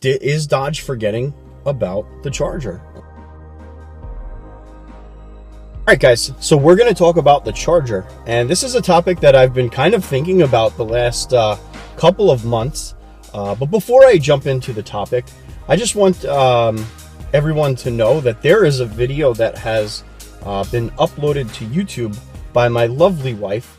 is Dodge forgetting about the Charger? All right, guys, so we're going to talk about the Charger, and this is a topic that I've been kind of thinking about the last couple of months. But before I jump into the topic, I just want everyone to know that there is a video that has been uploaded to YouTube by my lovely wife,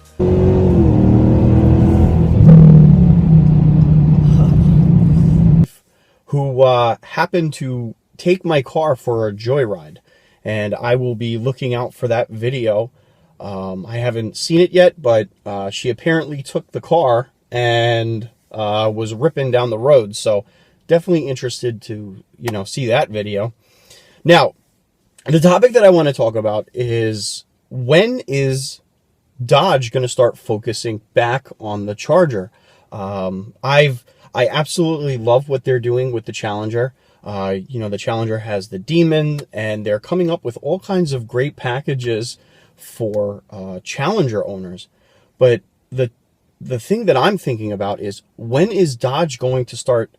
who happened to take my car for a joyride. And I will be looking out for that video. I haven't seen it yet, but she apparently took the car and was ripping down the road. So definitely interested to, see that video. Now, the topic that I want to talk about is, when is Dodge going to start focusing back on the Charger? I absolutely love what they're doing with the Challenger. The Challenger has the Demon, and they're coming up with all kinds of great packages for Challenger owners. But the thing that I'm thinking about is, when is Dodge going to start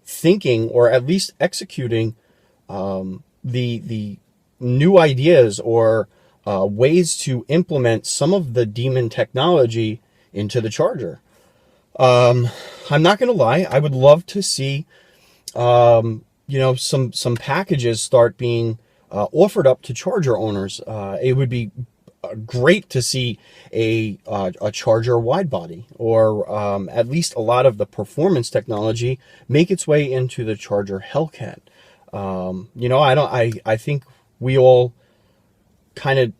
thinking, or at least executing, the new ideas or ways to implement some of the Demon technology into the Charger? I'm not going to lie, I would love to see some packages start being offered up to Charger owners. It would be great to see a Charger Widebody, or at least a lot of the performance technology make its way into the Charger Hellcat. I think we all kind of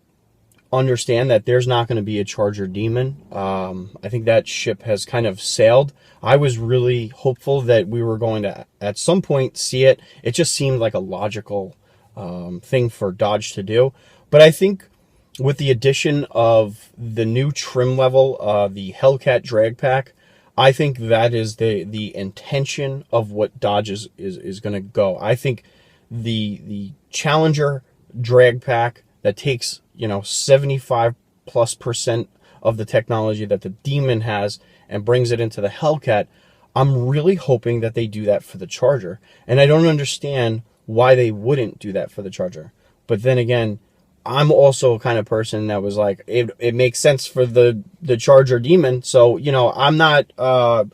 understand that there's not going to be a Charger Demon. I think that ship has kind of sailed. I was really hopeful that we were going to at some point see it. It just seemed like a logical thing for Dodge to do. But I think with the addition of the new trim level, the Hellcat Drag Pack, I think that is the intention of what Dodge is going to go. I think the Challenger Drag Pack that takes 75+% of the technology that the Demon has and brings it into the Hellcat, I'm really hoping that they do that for the Charger. And I don't understand why they wouldn't do that for the Charger. But then again, I'm also a kind of person that was like, it makes sense for the Charger Demon. So, I'm not, I'm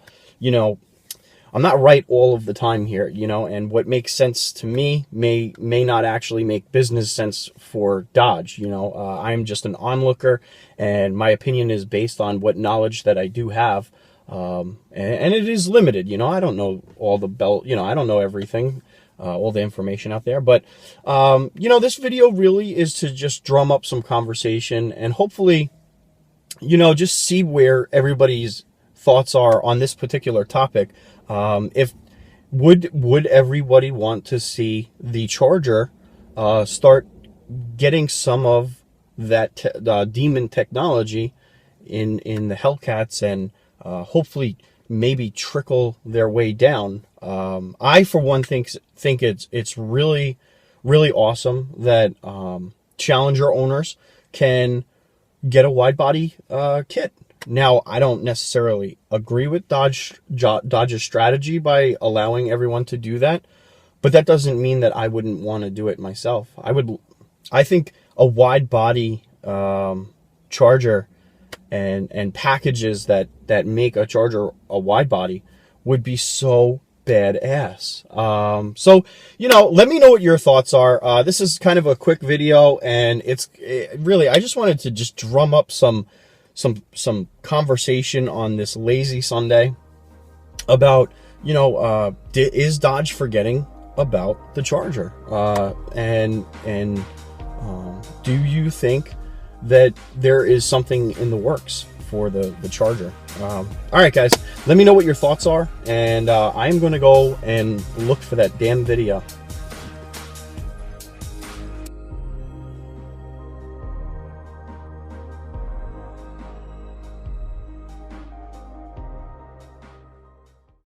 not right all of the time here, and what makes sense to me may not actually make business sense for Dodge. I'm just an onlooker, and my opinion is based on what knowledge that I do have. And it is limited, I don't know all the I don't know everything, all the information out there, but, this video really is to just drum up some conversation and hopefully, just see where everybody's thoughts are on this particular topic. If would everybody want to see the Charger start getting some of that Demon technology in the Hellcats, and hopefully maybe trickle their way down? I, for one, think it's really, really awesome that Challenger owners can get a Widebody kit. Now, I don't necessarily agree with Dodge's strategy by allowing everyone to do that, but that doesn't mean that I wouldn't want to do it myself. I think a Widebody Charger and packages that make a Charger a Widebody would be so badass. So, let me know what your thoughts are. This is kind of a quick video, and really, I just wanted to just drum up some conversation on this lazy Sunday about, is Dodge forgetting about the Charger? And do you think that there is something in the works for the Charger? All right, guys, let me know what your thoughts are, and I am going to go and look for that damn video.